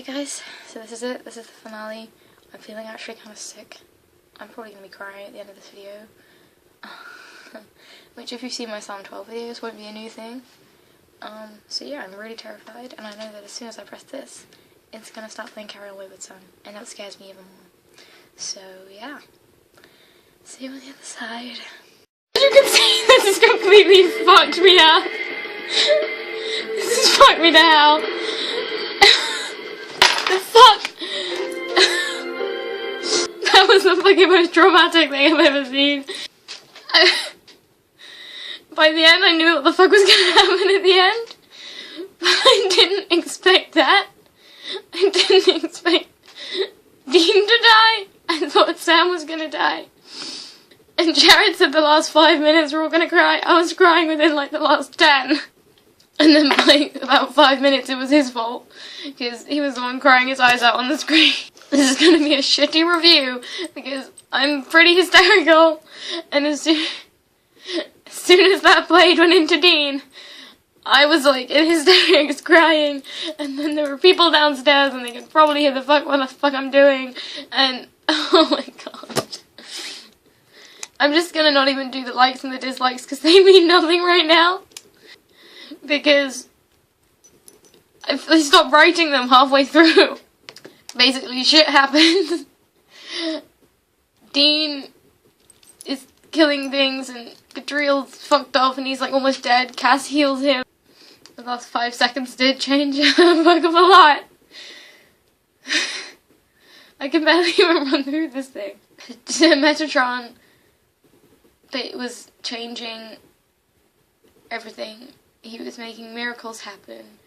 Hey guys, so this is it. This is the finale. I'm feeling actually kind of sick. I'm probably going to be crying at the end of this video. Which, if you've seen my Psalm 12 videos, won't be a new thing. So yeah, I'm really terrified, and I know that as soon as I press this, it's going to start playing Carry On Wayward Son, and that scares me even more. So yeah, see you on the other side. As you can see, this has completely fucked me up. This has fucked me to hell. The fuck? That was the fucking most traumatic thing I've ever seen. By the end, I knew what the fuck was gonna happen at the end, but I didn't expect that. I didn't expect Dean to die. I thought Sam was gonna die. And Jared said the last 5 minutes we're all gonna cry. I was crying within like the last 10. And then by about 5 minutes it was his fault, because he was the one crying his eyes out on the screen. This is going to be a shitty review, because I'm pretty hysterical, and as soon as that blade went into Dean, I was like in hysterics crying, and then there were people downstairs and they could probably hear what the fuck I'm doing, and oh my god. I'm just going to not even do the likes and the dislikes because they mean nothing right now. Because I stopped writing them halfway through. Basically, shit happens. Dean is killing things, and Gadriel's fucked off, and he's like almost dead. Cass heals him. The last 5 seconds did change a fuck of a lot. I can barely even run through this thing. Metatron, it was changing everything. He was making miracles happen,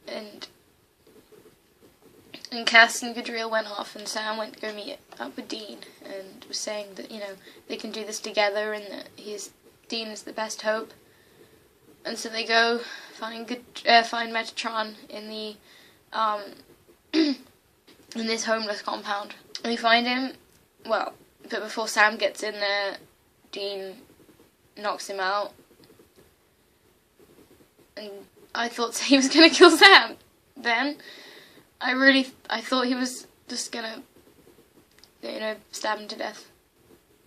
and Cass and Gadriel went off, and Sam went to go meet up with Dean, and was saying that, you know, they can do this together, and that Dean is the best hope. And so they go find Metatron in the in this homeless compound. And they find him, well, but before Sam gets in there, Dean knocks him out. And I thought he was gonna kill Sam. Then I thought he was just gonna, you know, stab him to death.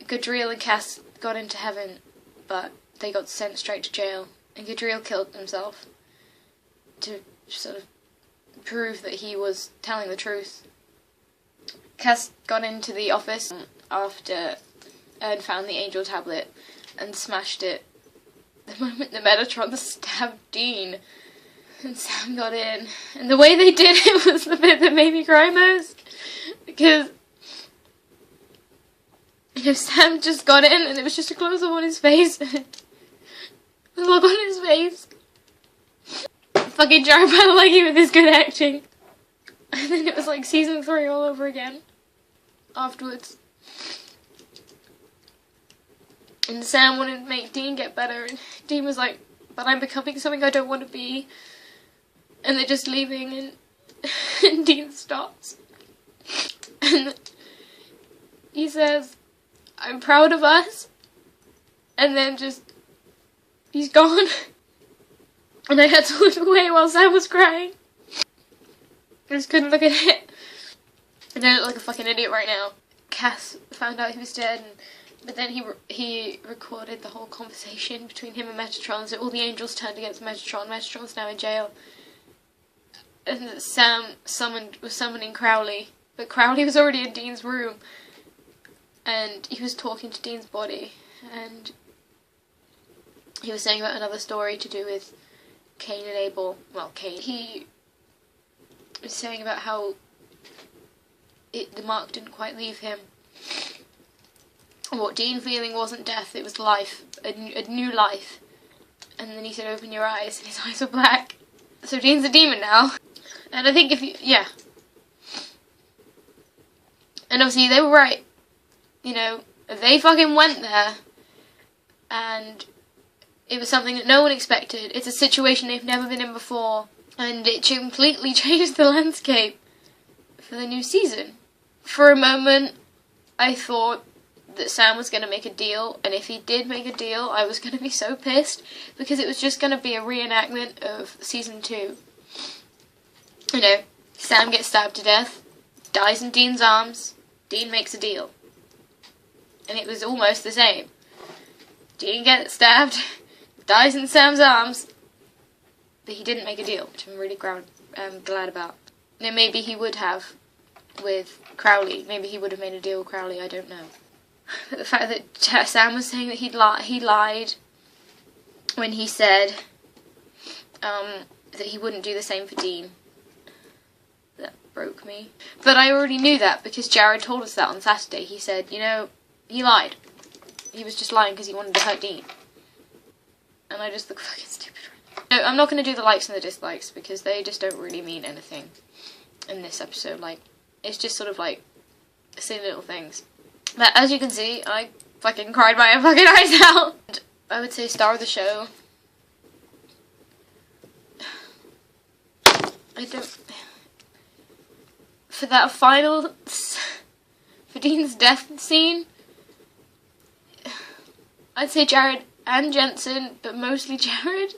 Gadriel and Cass got into heaven, but they got sent straight to jail. And Gadriel killed himself to sort of prove that he was telling the truth. Cass got into the office after and found the angel tablet and smashed it. The moment the Metatron stabbed Dean, and Sam got in, and the way they did it was the bit that made me cry most, because, you know, Sam just got in, and it was just a close-up on his face, the look on his face, fucking Jared Padalecki with his good acting, and then it was like season 3 all over again, afterwards. And Sam wanted to make Dean get better, and Dean was like, but I'm becoming something I don't want to be. And they're just leaving, and Dean stops. And he says, I'm proud of us. And then he's gone. And I had to look away while Sam was crying. I just couldn't look at it. And I look like a fucking idiot right now. Cass found out he was dead, but then he recorded the whole conversation between him and Metatron, so all the angels turned against Metatron. Metatron's now in jail. And Sam was summoning Crowley, but Crowley was already in Dean's room, and he was talking to Dean's body, and he was saying about another story to do with Cain and Abel. Well, Cain. He was saying about how the mark didn't quite leave him. What Dean feeling wasn't death, it was life, a new life. And then he said, open your eyes, and his eyes were black. So Dean's a demon now. And I think yeah. And obviously they were right. You know, they fucking went there, and it was something that no one expected. It's a situation they've never been in before, and it completely changed the landscape for the new season. For a moment, I thought that Sam was going to make a deal, and if he did make a deal, I was going to be so pissed, because it was just going to be a reenactment of season 2. You know, Sam gets stabbed to death, dies in Dean's arms, Dean makes a deal. And it was almost the same. Dean gets stabbed, dies in Sam's arms, but he didn't make a deal, which I'm really glad about. Now, maybe he would have with Crowley. Maybe he would have made a deal with Crowley, I don't know. But the fact that Sam was saying that he lied when he said that he wouldn't do the same for Dean, that broke me. But I already knew that because Jared told us that on Saturday. He said, you know, he lied. He was just lying because he wanted to hurt Dean. And I just look fucking stupid right now. No, I'm not going to do the likes and the dislikes because they just don't really mean anything in this episode. Like, it's just sort of like silly little things. But as you can see, I fucking cried my fucking eyes out. And I would say star of the show. I don't... For that final... For Dean's death scene, I'd say Jared and Jensen, but mostly Jared.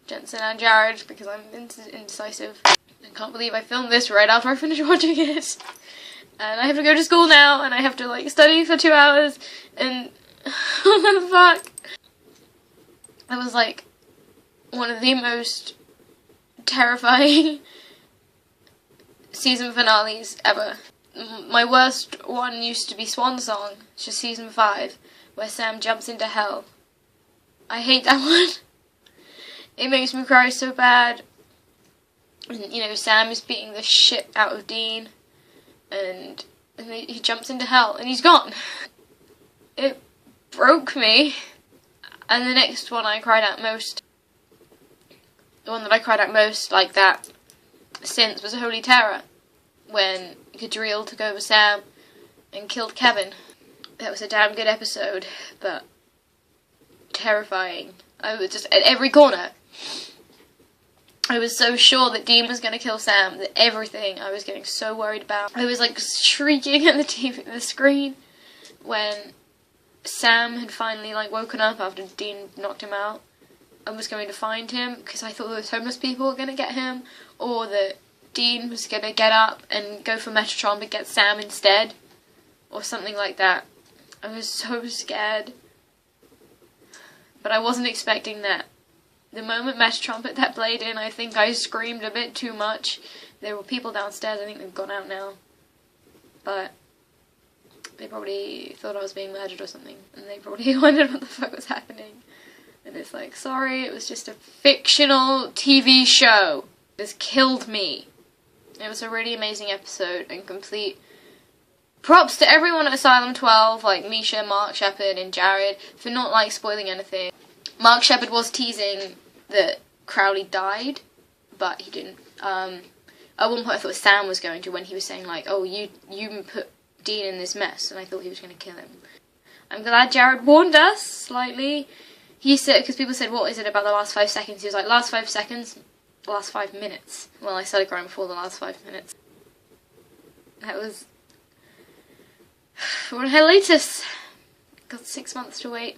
Jensen and Jared, because I'm indecisive. I can't believe I filmed this right after I finished watching it. And I have to go to school now, and I have to, like, study for 2 hours, and... what the fuck? That was, like, one of the most terrifying season finales ever. My worst one used to be Swan Song, which is season 5, where Sam jumps into hell. I hate that one. It makes me cry so bad. And, you know, Sam is beating the shit out of Dean, and he jumps into hell, and he's gone. It broke me. And the next one I cried at most, the one that I cried at most like that since, was Holy Terror, when Gadriel took over Sam and killed Kevin. That was a damn good episode, but terrifying. I was just, at every corner, I was so sure that Dean was going to kill Sam, that everything I was getting so worried about. I was like shrieking at the screen when Sam had finally like woken up after Dean knocked him out and was going to find him, because I thought those homeless people were going to get him, or that Dean was going to get up and go for Metatron but get Sam instead, or something like that. I was so scared, but I wasn't expecting that. The moment Metatron put that blade in, I think I screamed a bit too much. There were people downstairs, I think they've gone out now, but they probably thought I was being murdered or something, and they probably wondered what the fuck was happening. And it's like, sorry, it was just a fictional TV show. This killed me. It was a really amazing episode, and complete props to everyone at Asylum 12, like Misha, Mark Shepard, and Jared, for not, like, spoiling anything. Mark Shepard was teasing that Crowley died, but he didn't. At one point I thought Sam was going to, when he was saying, like, oh, you put Dean in this mess, and I thought he was going to kill him. I'm glad Jared warned us, slightly. He said, because people said, what is it about the last 5 seconds? He was like, last 5 seconds, last 5 minutes. Well, I started crying before the last 5 minutes. That was... for hiatus. Got 6 months to wait.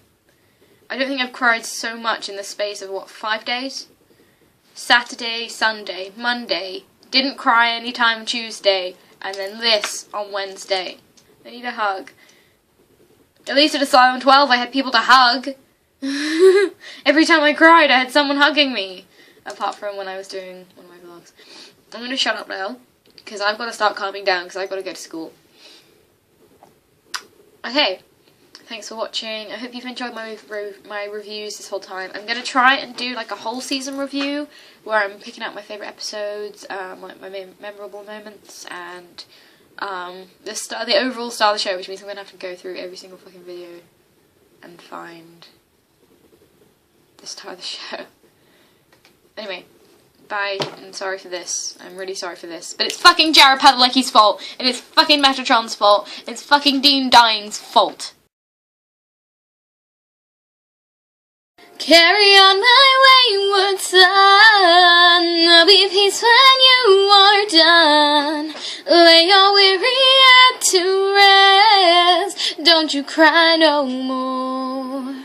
I don't think I've cried so much in the space of, what, 5 days? Saturday, Sunday, Monday. Didn't cry anytime Tuesday. And then this on Wednesday. I need a hug. At least at Asylum 12 I had people to hug. Every time I cried I had someone hugging me. Apart from when I was doing one of my vlogs. I'm going to shut up now, because I've got to start calming down, because I've got to go to school. Okay, thanks for watching. I hope you've enjoyed my reviews this whole time. I'm going to try and do like a whole season review, where I'm picking out my favourite episodes, like my memorable moments, and the overall style of the show, which means I'm going to have to go through every single fucking video and find the star of the show. Anyway, bye, and sorry for this. I'm really sorry for this. But it's fucking Jared Padalecki's fault, and it's fucking Metatron's fault, and it's fucking Dean dying's fault. Carry on my wayward son, there'll be peace when you are done. Lay your weary head to rest, don't you cry no more.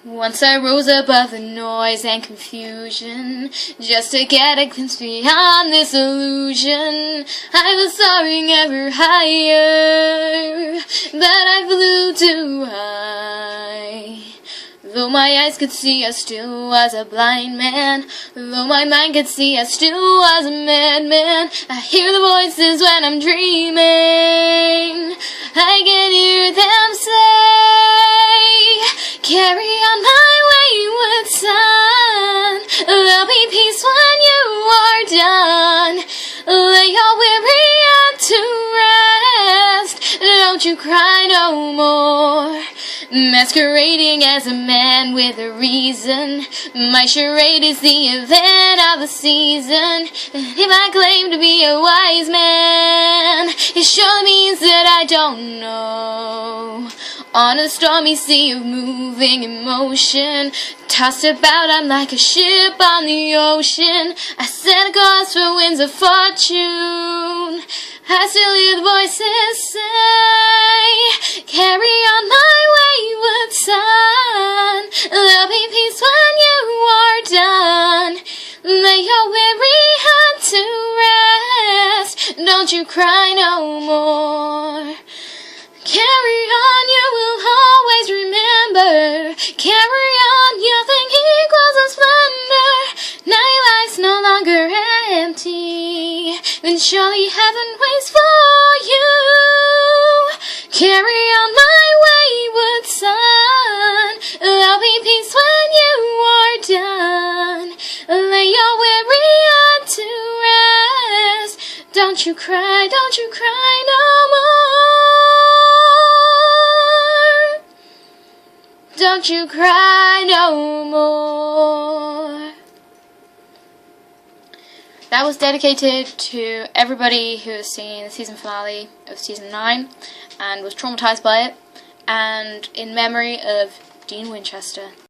Once I rose above the noise and confusion, just to get a glimpse beyond this illusion. I was soaring ever higher, but I flew too high. Though my eyes could see, I still was a blind man. Though my mind could see, I still was a madman. I hear the voices when I'm dreaming. I can hear them say, carry on my wayward son. There'll be peace when you are done. Lay your weary head to rest. Don't you cry no more. Masquerading as a man with a reason. My charade is the event of the season. And if I claim to be a wise man, it surely means that I don't know. On a stormy sea of moving emotion, tossed about I'm like a ship on the ocean. I set a course for winds of fortune. I still hear the voices say, carry on my wayward son. There'll be peace when you are done. Lay your weary head to rest. Don't you cry no more. Carry on, you will always remember. Carry on, nothing equals a splendor. Now your life's no longer empty, then surely heaven waits for you. Carry on, my wayward son. There'll be peace when you are done. Lay your weary head to rest. Don't you cry no more. Don't you cry no more. That was dedicated to everybody who has seen the season finale of season 9 and was traumatized by it, and in memory of Dean Winchester.